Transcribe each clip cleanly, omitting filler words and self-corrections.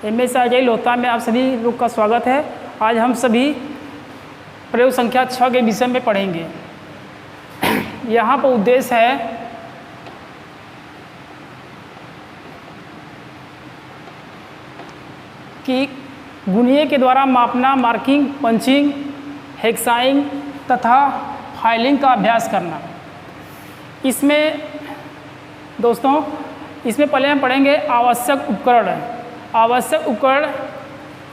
MS ITI Lohta में आप सभी लोग का स्वागत है। आज हम सभी प्रयोग संख्या 6 के विषय में पढ़ेंगे। यहाँ पर उद्देश्य है कि गुणीय के द्वारा मापना, मार्किंग, पंचिंग, हेक्साइंग तथा फाइलिंग का अभ्यास करना। इसमें दोस्तों पहले हम पढ़ेंगे आवश्यक उपकरण। आवश्यक उपकरण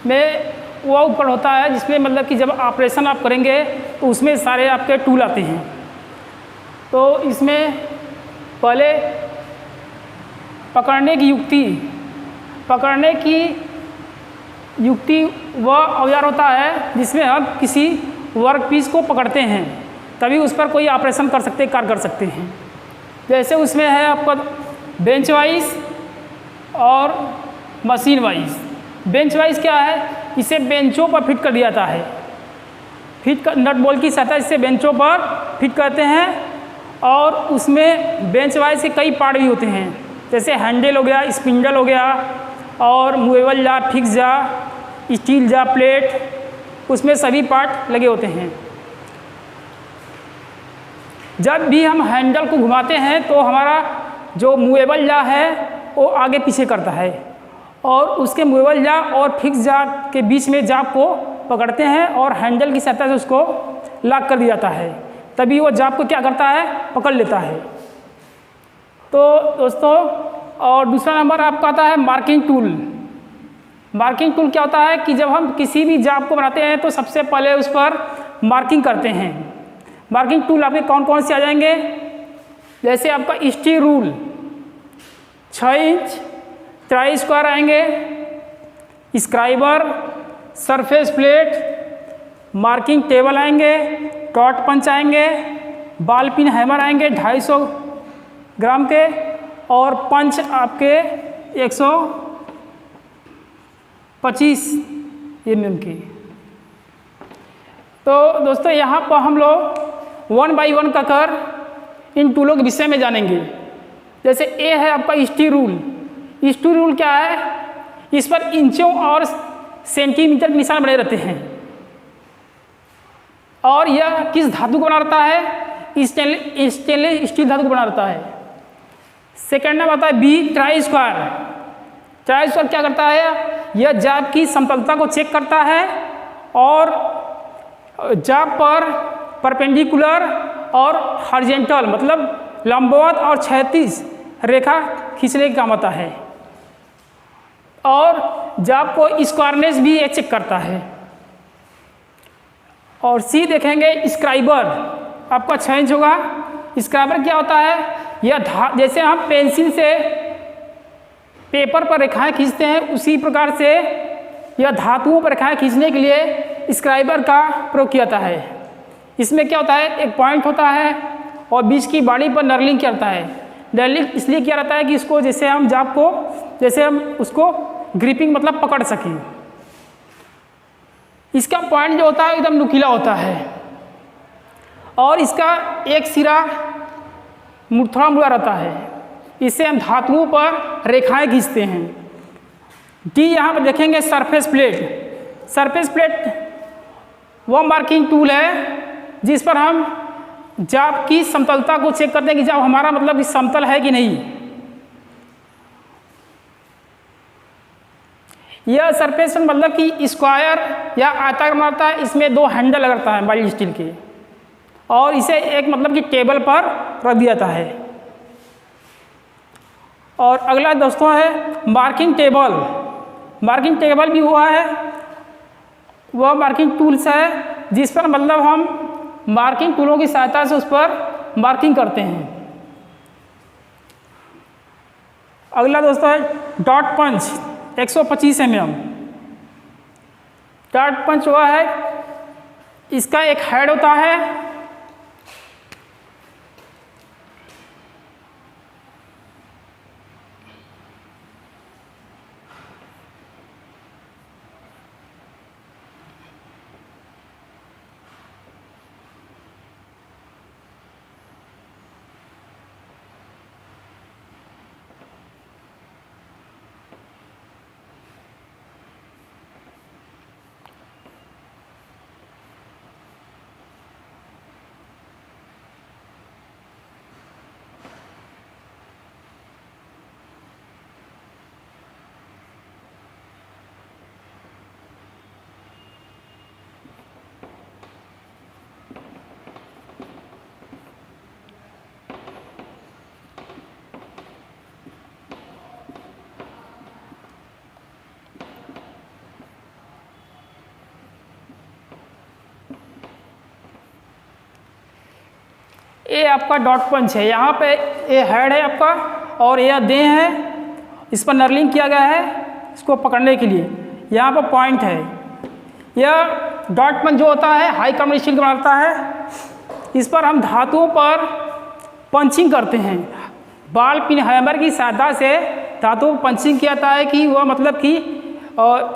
में वह उपकरण होता है जिसमें मतलब कि जब ऑपरेशन आप करेंगे तो उसमें सारे आपके टूल आते हैं। तो इसमें पहले पकड़ने की युक्ति वह औजार होता है जिसमें हम किसी वर्क पीस को पकड़ते हैं, तभी उस पर कोई ऑपरेशन कार्य कर सकते हैं। जैसे उसमें है आपका बेंच वाइज और मशीन वाइज। बेंच वाइज क्या है, इसे बेंचों पर फिट कर दिया जाता है। नट बोल्ट की सहायता इससे बेंचों पर फिट करते हैं और उसमें बेंच वाइज के कई पार्ट भी होते हैं, जैसे हैंडल हो गया, स्पिंडल हो गया और मूवेबल जा, फिक्स जा, स्टील जा, प्लेट, उसमें सभी पार्ट लगे होते हैं। जब भी हम हैंडल को घुमाते हैं तो हमारा जो मूवेबल जा है वो आगे पीछे करता है और उसके मूवेबल जा और फिक्स जा के बीच में जाब को पकड़ते हैं और हैंडल की सहायता से उसको लॉक कर दिया जाता है, तभी वो जाब को क्या करता है, पकड़ लेता है। तो दोस्तों, और दूसरा नंबर आपका आता है मार्किंग टूल। मार्किंग टूल क्या होता है कि जब हम किसी भी जाब को बनाते हैं तो सबसे पहले उस पर मार्किंग करते हैं। मार्किंग टूल आपके कौन कौन से आ जाएंगे, जैसे आपका steel rule 6 inch, try square आएंगे, scriber, surface plate, marking table आएंगे, डॉट पंच आएंगे, बॉल पिन हैमर आएंगे 250 ग्राम के और पंच आपके 125 mm के। तो दोस्तों यहाँ पर हम लोग 1 बाई 1 का कर इन टूलों के विषय में जानेंगे। जैसे ए है आपका स्टील रूल। स्टील रूल क्या है, इस पर इंचों और सेंटीमीटर के निशान बने रहते हैं और यह किस धातु को बना रहता है, स्टेनलेस स्टील धातु को बना रहता है। सेकेंड नंबर आता है B try square. Try square क्या करता है, यह जाब की समतलता को चेक करता है और जाब पर परपेंडिकुलर और हॉरिजॉन्टल मतलब लंबवत और क्षैतिज रेखा खींचने का काम आता है और जाब को स्क्वायरनेस भी ये चेक करता है। और सी देखेंगे स्क्राइबर, आपका 6 इंच होगा। स्क्राइबर क्या होता है, यह जैसे हम पेंसिल से पेपर पर रेखाएं खींचते हैं उसी प्रकार से यह धातुओं पर रेखाएं खींचने के लिए स्क्राइबर का प्रयोग किया जाता है। इसमें क्या होता है, एक पॉइंट होता है और बीच की बॉडी पर नर्लिंग किया जाता है। नर्लिंग इसलिए किया जाता है कि इसको जैसे हम जाब को जैसे हम उसको ग्रिपिंग मतलब पकड़ सकें। इसका पॉइंट जो होता है एकदम नुकीला होता है और इसका एक सिरा थोड़ा मुड़ा रहता है, इससे हम धातुओं पर रेखाएं खींचते हैं। डी यहाँ पर देखेंगे सरफेस प्लेट। सरफेस प्लेट वह मार्किंग टूल है जिस पर हम जाब की समतलता को चेक करते हैं कि जाब हमारा मतलब कि समतल है कि नहीं। यह सरफेस मतलब कि स्क्वायर या आयताकार बनाता है। इसमें 2 हैंडल लगता है बाइल स्टील के और इसे एक मतलब कि टेबल पर रख दिया जाता है। और अगला दोस्तों है मार्किंग टेबल। मार्किंग टेबल भी हुआ है, वह मार्किंग टूल्स है जिस पर मतलब हम मार्किंग टूलों की सहायता से उस पर मार्किंग करते हैं। अगला दोस्तों है डॉट पंच 125 mm। डॉट पंच हुआ है, इसका एक हेड होता है आपका डॉट पंच है, यहाँ पे ये हेड है आपका और यह देह है, इस पर नर्लिंग किया गया है इसको पकड़ने के लिए। यहाँ पर पॉइंट है। यह डॉट पंच जो होता है हाई कार्बन स्टील का बनता है। इस पर हम धातुओं पर पंचिंग करते हैं। बॉल पिन हैमर की सहायता से धातुओं पर पंचिंग किया जाता है कि वह मतलब कि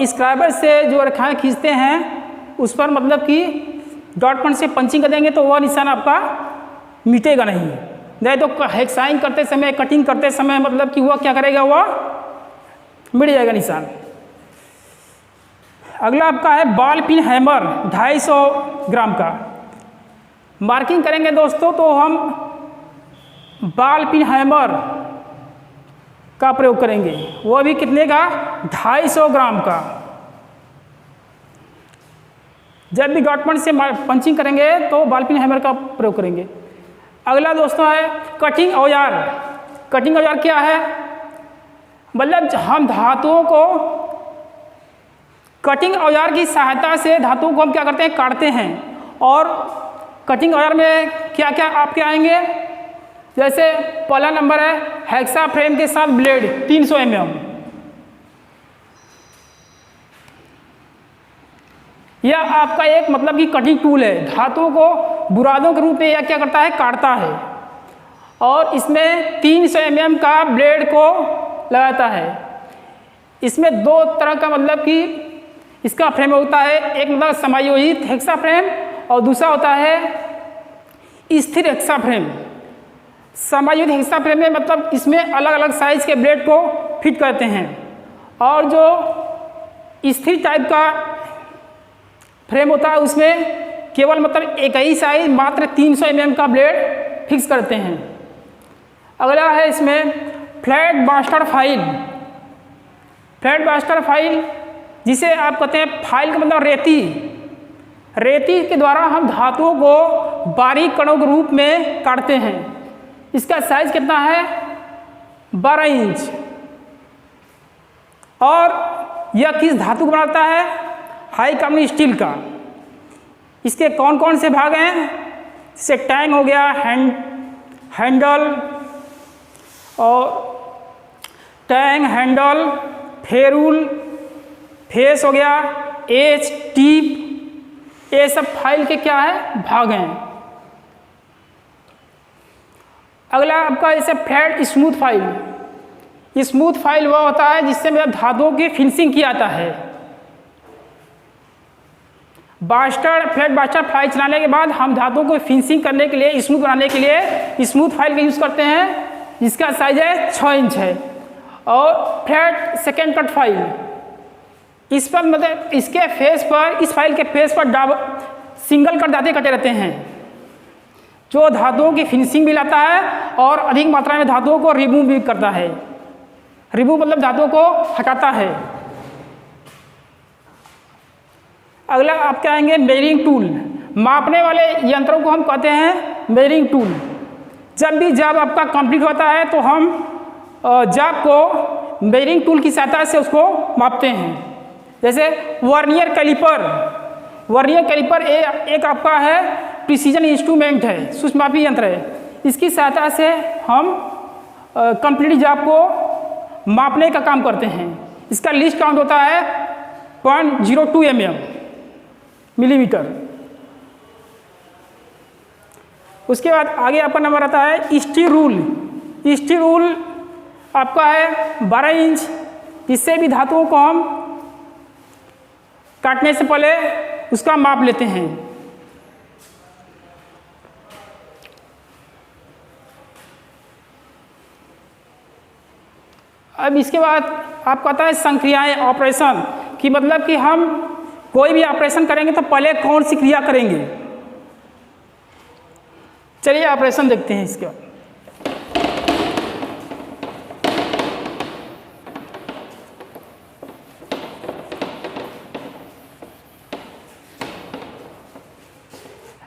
स्क्राइबर से जो रेखाएँ खींचते हैं उस पर मतलब कि डॉट पंच से पंचिंग कर देंगे तो वह निशान आपका मिटेगा नहीं तो हेक्साइन करते समय, कटिंग करते समय मतलब कि वह क्या करेगा, वह मिट जाएगा निशान। अगला आपका है बॉल पिन हैमर 250 ग्राम का। मार्किंग करेंगे दोस्तों तो हम बॉल पिन हैमर का प्रयोग करेंगे, वो भी कितने का, 250 ग्राम का। जब भी डॉट पंच से पंचिंग करेंगे तो बॉल पिन हैमर का प्रयोग करेंगे। अगला दोस्तों है कटिंग औजार। कटिंग औजार क्या है, मतलब हम धातुओं को कटिंग औजार की सहायता से धातुओं को हम क्या करते हैं, काटते हैं। और कटिंग औजार में क्या क्या आपके आएंगे, जैसे पहला नंबर है हेक्सा फ्रेम के साथ ब्लेड 300 mm। यह आपका एक मतलब कि कटिंग टूल है, धातुओं को बुरादों के रूप में यह क्या करता है, काटता है। और इसमें 300 mm का ब्लेड को लगाता है। इसमें दो तरह का मतलब कि इसका फ्रेम होता है, एक मतलब समायोजित हेक्सा फ्रेम और दूसरा होता है स्थिर हेक्सा फ्रेम। समायोजित हेक्सा फ्रेम में मतलब इसमें अलग अलग साइज के ब्लेड को फिट करते हैं और जो स्थिर टाइप का फ्रेम होता है उसमें केवल मतलब एक ही साइज मात्र 300 mm का ब्लेड फिक्स करते हैं। अगला है इसमें flat bastard file. Flat bastard file जिसे आप कहते हैं फाइल का मतलब रेती। रेती के द्वारा हम धातुओं को बारीक कणों के रूप में काटते हैं। इसका साइज कितना है, 12 इंच। और यह किस धातु को बनाता है, हाई कार्बन स्टील का। इसके कौन कौन से भाग हैं, जैसे टैंग हो गया, हैंडल और टैंग, हैंडल, फेरूल, फेस हो गया, एज, टीप, ये सब फाइल के क्या है, भाग हैं। अगला आपका जैसे flat smooth file. Smooth file वह होता है जिससे मतलब धातुओं की फिनिशिंग किया जाता है। फ्लैट बास्टर फाइल चलाने के बाद हम धातुओं को फिनिशिंग करने के लिए, स्मूथ बनाने के लिए स्मूथ फाइल का यूज़ करते हैं, जिसका साइज है 6 इंच है। और फ्लैट सेकेंड कट फाइल, इस पर मतलब इसके फेस पर, इस फाइल के फेस पर सिंगल कट दांते कटे रहते हैं, जो धातुओं की फिनिशिंग भी लाता है और अधिक मात्रा में धातुओं को रिमूव भी करता है। रिमूव मतलब धातुओं को हटाता है। अगला आप क्या आएंगे, मेजरिंग टूल। मापने वाले यंत्रों को हम कहते हैं मेजरिंग टूल। जब आपका कंप्लीट होता है तो हम जाब को मेजरिंग टूल की सहायता से उसको मापते हैं। जैसे वर्नियर कैलिपर। वर्नियर कैलिपर एक आपका है प्रिसीजन इंस्ट्रूमेंट है, सूक्ष्ममापी यंत्र है। इसकी सहायता से हम कंप्लीट जाब को मापने का काम करते हैं। इसका लीस्ट काउंट होता है 0.02 मिलीमीटर। उसके बाद आगे आपका नंबर आता है स्टील रूल। स्टील रूल आपका है 12 इंच। इससे भी धातुओं को हम काटने से पहले उसका माप लेते हैं। अब इसके बाद आपको आता है संक्रियाएं, ऑपरेशन, कि मतलब कि हम कोई भी ऑपरेशन करेंगे तो पहले कौन सी क्रिया करेंगे। चलिए ऑपरेशन देखते हैं इसके बाद।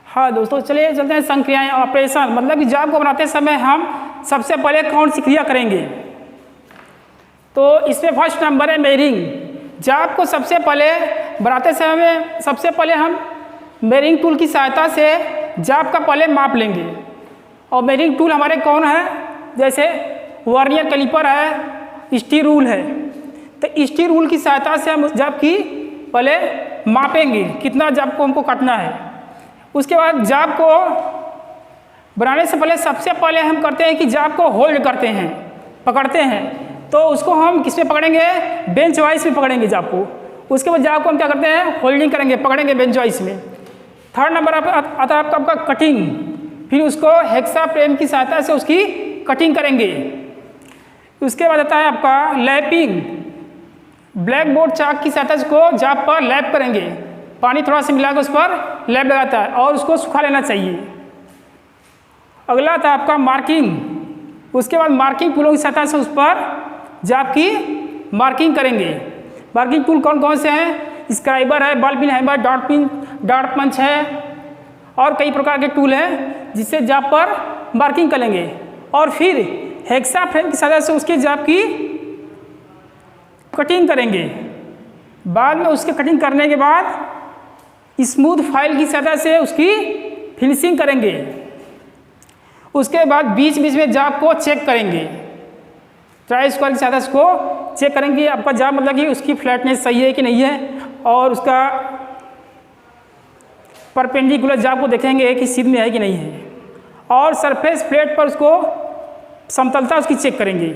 हाँ दोस्तों, चलिए चलते हैं संक्रियाएं, ऑपरेशन, मतलब कि जाब को बनाते समय हम सबसे पहले कौन सी क्रिया करेंगे। तो इसमें फर्स्ट नंबर है मेजरिंग। जाब को सबसे पहले बनाते समय में सबसे पहले हम मेजरिंग टूल की सहायता से जाब का पहले माप लेंगे। और मेजरिंग टूल हमारे कौन है, जैसे वर्नियर कैलिपर है, स्टील रूल है। तो स्टील रूल की सहायता से हम उस जाब की पहले मापेंगे कितना जाब को हमको काटना है। उसके बाद जाब को बनाने से पहले सबसे पहले हम करते हैं कि जाब को होल्ड करते हैं, पकड़ते हैं। तो उसको हम किस में पकड़ेंगे, बेंच वाइज में पकड़ेंगे जाब को। उसके बाद जाब को हम क्या करते हैं, होल्डिंग करेंगे, पकड़ेंगे बेंच वाइज में। थर्ड नंबर आता है आपका कटिंग, फिर उसको हेक्सा फ्रेम की सहायता से उसकी कटिंग करेंगे। उसके बाद आता है आपका लैपिंग, ब्लैक बोर्ड चाक की सहायता से उसको जाब पर लैप करेंगे, पानी थोड़ा सा मिलाकर उस पर लैप लगाता है और उसको सुखा लेना चाहिए। अगला था आपका मार्किंग, उसके बाद मार्किंग टूलों की सहायता से उस पर जाब की मार्किंग करेंगे। मार्किंग टूल कौन कौन से हैं, स्क्राइबर है, बॉल पिन हैमर, डॉट पंच है और कई प्रकार के टूल हैं जिससे जाब पर मार्किंग करेंगे। और फिर हेक्सा फ्रेम की सहायता से उसकी जाब की कटिंग करेंगे। बाद में उसके कटिंग करने के बाद स्मूथ फाइल की सहायता से उसकी फिनिशिंग करेंगे। उसके बाद बीच बीच में जाब को चेक करेंगे, ट्राई स्क्वायर की सहायता से उसको चेक करेंगे आपका जाब मतलब कि उसकी फ्लैटनेस सही है कि नहीं है, और उसका परपेंडिकुलर जाब को देखेंगे कि सीध में है कि नहीं है, और सरफेस प्लेट पर उसको समतलता उसकी चेक करेंगे।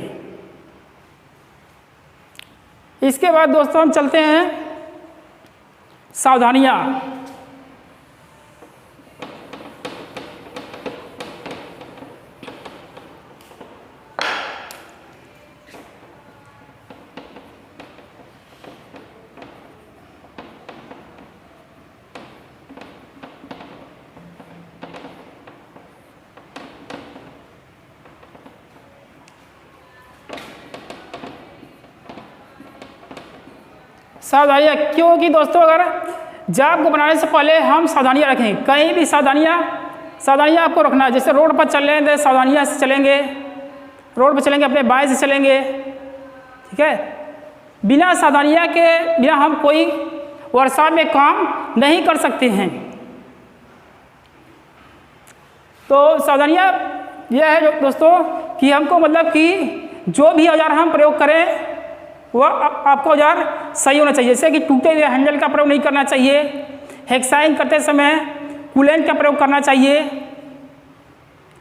इसके बाद दोस्तों हम चलते हैं सावधानियाँ। सावधानियाँ क्योंकि दोस्तों अगर जाब को बनाने से पहले हम सावधानियाँ रखें, कहीं भी सावधानियाँ आपको रखना है। जैसे रोड पर चल रहे हैं तो सावधानियाँ से चलेंगे, रोड पर चलेंगे अपने बाएं से चलेंगे, ठीक है। बिना सावधानियाँ के बिना हम कोई वर्कशॉप में काम नहीं कर सकते हैं। तो सावधानियाँ यह है दोस्तों कि हमको मतलब कि जो भी औजार हम प्रयोग करें वह आपका औजार सही होना चाहिए। जैसे कि टूटे हुए हैंडल का प्रयोग नहीं करना चाहिए, हेक्साइंग करते समय कूलेंट का प्रयोग करना चाहिए,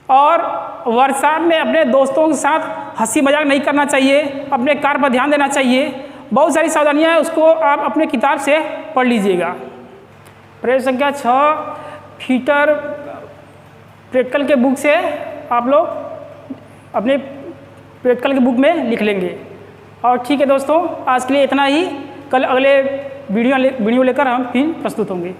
और वर्कशॉप में अपने दोस्तों के साथ हंसी मजाक नहीं करना चाहिए, अपने कार्य पर ध्यान देना चाहिए। बहुत सारी सावधानियाँ हैं, उसको आप अपने किताब से पढ़ लीजिएगा। प्रयोग संख्या 6 फीटर प्रैक्टिकल के बुक से आप लोग अपने प्रैक्टिकल के बुक में लिख लेंगे। और ठीक है दोस्तों, आज के लिए इतना ही। कल अगले वीडियो लेकर हम फिर प्रस्तुत होंगे।